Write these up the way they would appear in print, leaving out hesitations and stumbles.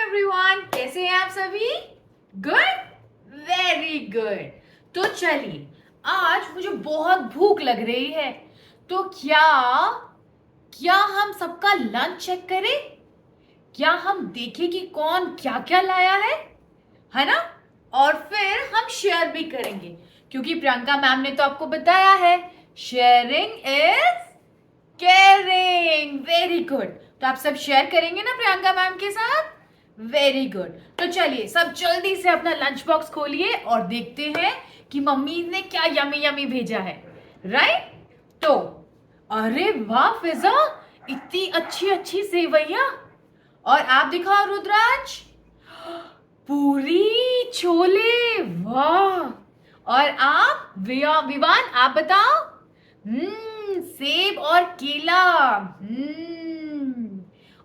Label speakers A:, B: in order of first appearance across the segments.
A: Everyone, कैसे हैं आप सभी? Good, very good. तो चलिए, आज मुझे बहुत भूख लग रही है, तो क्या क्या हम सबका लंच चेक करें? क्या हम देखें कि कौन क्या क्या लाया है ना? और फिर हम शेयर भी करेंगे, क्योंकि प्रियंका मैम ने तो आपको बताया है, sharing is caring. Very good. तो आप सब शेयर करेंगे ना प्रियंका मैम के साथ? Very good. तो चलिए सब जल्दी से अपना लंच बॉक्स खोलिए और देखते हैं कि मम्मी ने क्या यमी यमी भेजा है। राइट? तो अरे वाह फिजा, इतनी अच्छी अच्छी सेवैया। और आप दिखाओ रुद्राज, पूरी छोले, वाह। और आप विवान, आप बताओ। सेब और केला।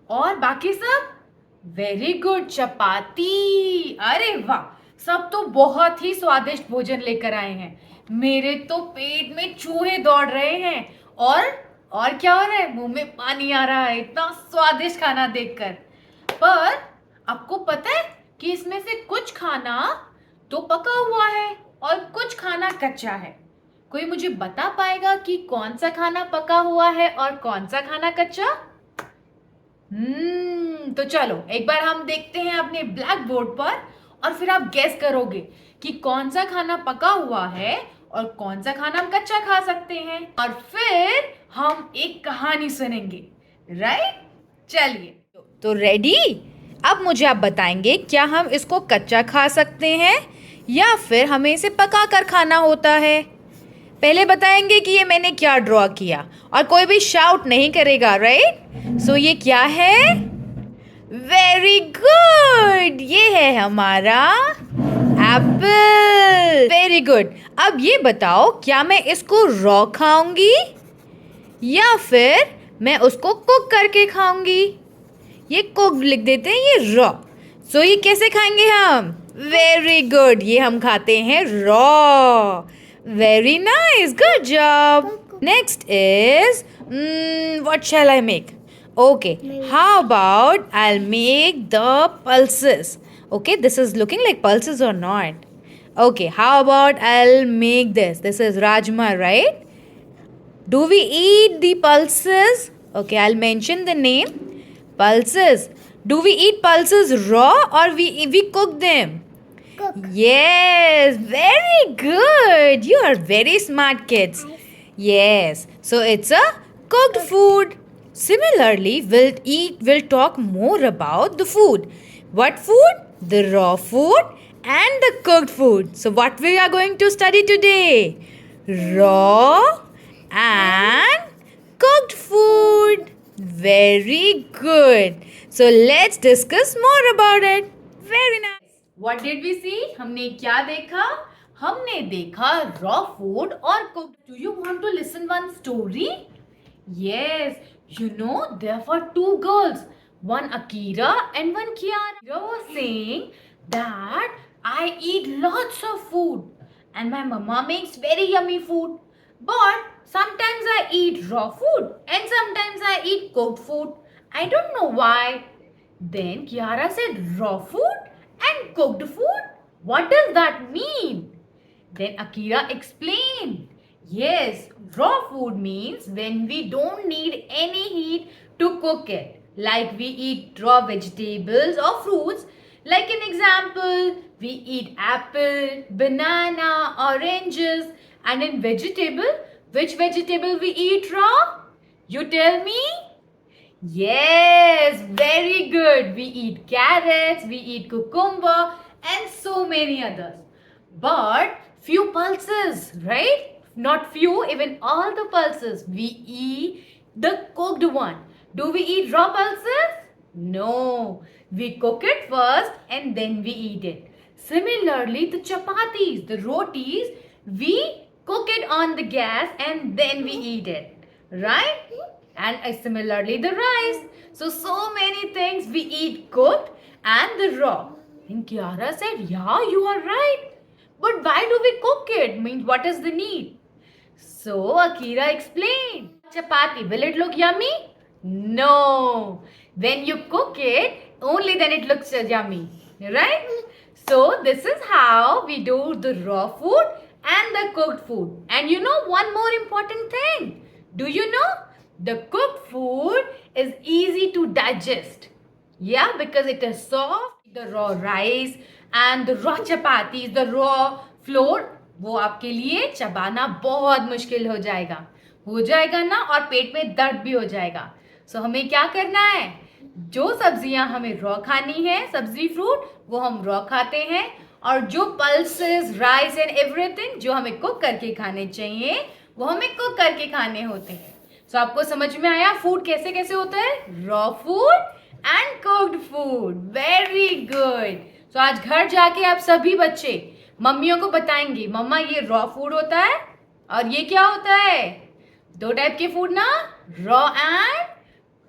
A: और बाकी सब वेरी गुड, चपाती। अरे वाह, सब तो बहुत ही स्वादिष्ट भोजन लेकर आए हैं। मेरे तो पेट में चूहे दौड़ रहे हैं। और क्या हो रहा है, मुंह में पानी आ रहा है इतना स्वादिष्ट खाना देखकर। पर आपको पता है कि इसमें से कुछ खाना तो पका हुआ है और कुछ खाना कच्चा है। कोई मुझे बता पाएगा कि कौन सा खाना पका हुआ है और कौन सा खाना कच्चा? तो चलो एक बार हम देखते हैं अपने ब्लैक बोर्ड पर, और फिर आप गेस करोगे कि कौन सा खाना पका हुआ है और कौन सा खाना हम कच्चा खा सकते हैं। और फिर हम एक कहानी सुनेंगे। राइट? चलिए, तो रेडी? अब मुझे आप बताएंगे, क्या हम इसको कच्चा खा सकते हैं या फिर हमें इसे पका कर खाना होता है? पहले बताएंगे कि ये मैंने क्या ड्रॉ किया, और कोई भी शाउट नहीं करेगा। राइट? सो ये क्या है? वेरी गुड, ये है हमारा एप्पल। Very good. अब ये बताओ, क्या मैं इसको रॉ खाऊंगी या फिर मैं उसको कुक करके खाऊंगी? ये कुक लिख देते हैं, ये रॉ। सो ये कैसे खाएंगे हम? वेरी गुड, ये हम खाते हैं raw. Very nice, good job. Next is what shall I make? Okay, how about I'll make the pulses. Okay, this is looking like pulses or not? Okay, how about I'll make this? This is rajma, right? Do we eat the pulses? Okay, I'll mention the name. Pulses. Do we eat pulses raw or we cook them?
B: Cook.
A: Yes, very good. You are very smart kids. Yes. So it's a cooked food. Similarly, we'll talk more about the food. What food? The raw food and the cooked food. So what we are going to study today? Raw and cooked food. Very good. So let's discuss more about it. Very nice. What did we see? हमने क्या देखा? हमने देखा raw food और cooked. Do you want to listen one story? Yes. You know, there were two girls, one Akira and one Kiara. Akira was saying that I eat lots of food and my mama makes very yummy food. But sometimes I eat raw food and sometimes I eat cooked food. I don't know why. Then Kiara said, raw food and cooked food? What does that mean? Then Akira explained. Yes, raw food means when we don't need any heat to cook it. Like we eat raw vegetables or fruits. Like an example, we eat apple, banana, oranges. And in vegetable, which vegetable we eat raw? You tell me? Yes, very good. We eat carrots, we eat cucumber and so many others. But few pulses, right? Not few, even all the pulses. We eat the cooked one. Do we eat raw pulses? No. We cook it first and then we eat it. Similarly, the chapatis, the rotis, we cook it on the gas and then we eat it. Right? And similarly the rice. So many things we eat cooked and the raw. And Kiara said, yeah, you are right. But why do we cook it? Means what is the need? So Akira explained. Chapati, will it look yummy? No. When you cook it, only then it looks yummy, right? So this is how we do the raw food and the cooked food. And you know one more important thing. Do you know the cooked food is easy to digest? Yeah, because it is soft. The raw rice and the raw chapatis, the raw flour, वो आपके लिए चबाना बहुत मुश्किल हो जाएगा ना, और पेट में दर्द भी हो जाएगा. सो हमें क्या करना है, जो सब्जियां हमें रॉ खानी है, सब्जी फ्रूट, वो हम रॉ खाते हैं, और जो पल्सेस, राइस एंड एवरीथिंग जो हमें कुक करके खाने चाहिए, वो हमें कुक करके खाने होते हैं. सो आपको समझ में आया फूड कैसे कैसे होता है, raw food and cooked food. Very good. So आज घर जाके आप सभी बच्चे मम्मियों को बताएंगे, मम्मा ये रॉ फूड होता है और ये क्या होता है. दो टाइप के फूड ना, raw and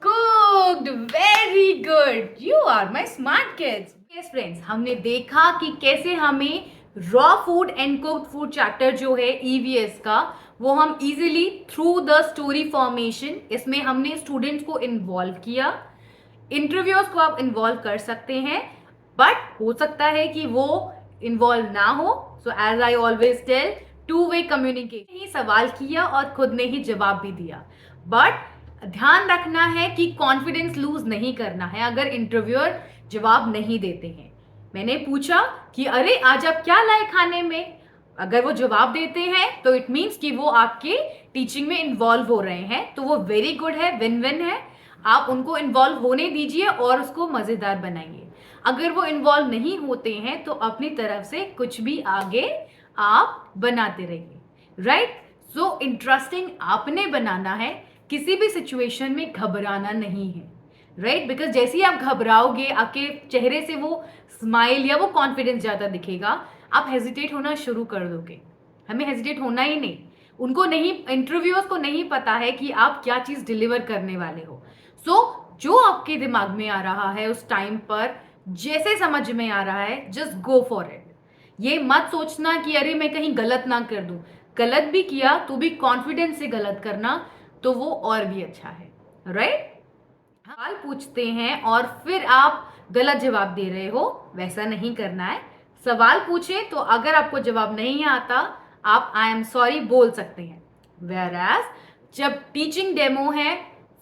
A: cooked. Very good. You are my smart kids. Yes friends, हमने देखा कि कैसे हमें raw food and cooked food chapter जो है ईवीएस का, वो हम easily through the story formation, इसमें हमने स्टूडेंट्स को इन्वॉल्व किया. इंटरव्यूज को आप इन्वॉल्व कर सकते हैं, बट हो सकता है कि वो इन्वॉल्व ना हो. So as I always tell, two way communication. ही सवाल किया और खुद ने ही जवाब भी दिया, बट ध्यान रखना है कि कॉन्फिडेंस लूज नहीं करना है अगर इंटरव्यूअर जवाब नहीं देते हैं. मैंने पूछा कि अरे आज आप क्या लाए खाने में, अगर वो जवाब देते हैं तो इट मीन्स कि वो आपके टीचिंग में इन्वॉल्व हो रहे हैं, तो वो वेरी गुड है, विन विन है. आप उनको इन्वॉल्व होने दीजिए और उसको मजेदार बनाइए. अगर वो इन्वॉल्व नहीं होते हैं तो अपनी तरफ से कुछ भी आगे आप बनाते रहिए. राइट. सो इंटरेस्टिंग आपने बनाना है, किसी भी सिचुएशन में घबराना नहीं है. राइट. बिकॉज जैसे ही आप घबराओगे, आपके चेहरे से वो स्माइल या वो कॉन्फिडेंस ज्यादा दिखेगा, आप हेजिटेट होना शुरू कर दोगे. हमें हेजिटेट होना ही नहीं. उनको नहीं, इंटरव्यूअर्स को नहीं पता है कि आप क्या चीज डिलीवर करने वाले हो. सो जो आपके दिमाग में आ रहा है उस टाइम पर, जैसे समझ में आ रहा है, जस्ट गो फॉर इट. ये मत सोचना कि अरे मैं कहीं गलत ना कर दूं. गलत भी किया तो भी कॉन्फिडेंस से गलत करना, तो वो और भी अच्छा है. राइट. सवाल पूछते हैं और फिर आप गलत जवाब दे रहे हो, वैसा नहीं करना है. सवाल पूछे तो अगर आपको जवाब नहीं आता, आप आई एम सॉरी बोल सकते हैं. वेयरएज जब टीचिंग डेमो है,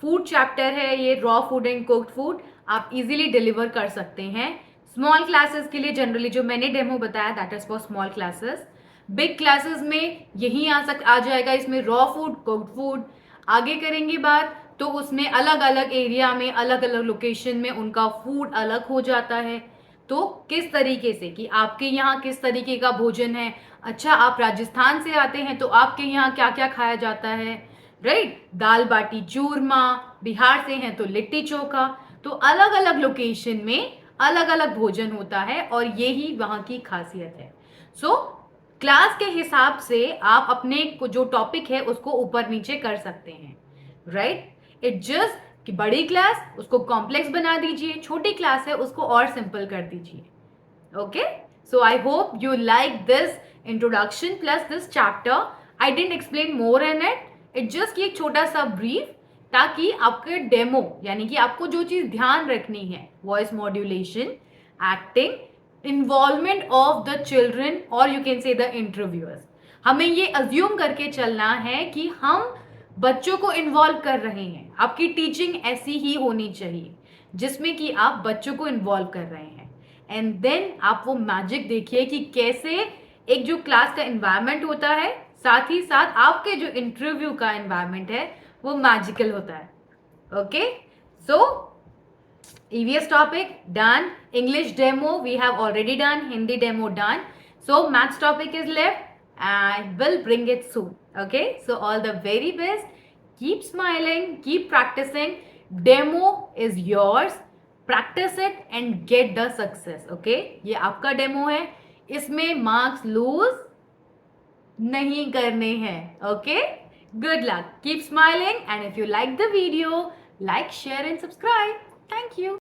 A: फूड चैप्टर है, ये raw food and cooked food, आप इजीली डिलीवर कर सकते हैं. स्मॉल क्लासेस के लिए जनरली जो मैंने डेमो बताया, that is for small classes. Big classes में यही आ जाएगा, इसमें रॉ फूड, कुक्ड फूड. आगे करेंगे बात तो उसमें अलग अलग एरिया में, अलग अलग लोकेशन में उनका फूड अलग हो जाता है. तो किस तरीके से, कि आपके यहाँ किस तरीके का भोजन है. अच्छा, आप राजस्थान से आते हैं तो आपके यहाँ क्या क्या खाया जाता है. राइट. दाल बाटी चूरमा. बिहार से हैं तो लिट्टी चोखा. तो अलग अलग लोकेशन में अलग अलग भोजन होता है, और यही वहाँ की खासियत है. सो क्लास के हिसाब से आप अपने जो टॉपिक है उसको ऊपर नीचे कर सकते हैं. राइट. इट जस्ट कि बड़ी क्लास उसको कॉम्प्लेक्स बना दीजिए, छोटी क्लास है उसको और सिंपल कर दीजिए. Okay. So I hope you like this introduction plus this chapter. I didn't explain more in it. It just एक छोटा सा ब्रीफ, ताकि आपके डेमो, यानी कि आपको जो चीज ध्यान रखनी है, voice modulation, acting, involvement of the children, और you can say the interviewers. हमें ये अज्यूम करके चलना है कि हम बच्चों को इन्वॉल्व कर रहे हैं. आपकी टीचिंग ऐसी ही होनी चाहिए जिसमें कि आप बच्चों को इन्वॉल्व कर रहे हैं. एंड देन आप वो मैजिक देखिए कि कैसे एक जो क्लास का एनवायरनमेंट होता है, साथ ही साथ आपके जो इंटरव्यू का एनवायरनमेंट है, वो मैजिकल होता है. Okay. So EVS topic done. English demo we have already done. Hindi demo done. So maths topic is left. I will bring it soon. Okay. So all the very best. Keep smiling. Keep practicing. Demo is yours. Practice it and get the success. Okay. ये आपका demo है. इसमें marks lose नहीं करने हैं. Okay. Good luck. Keep smiling. And if you like the video, like, share and subscribe. Thank you.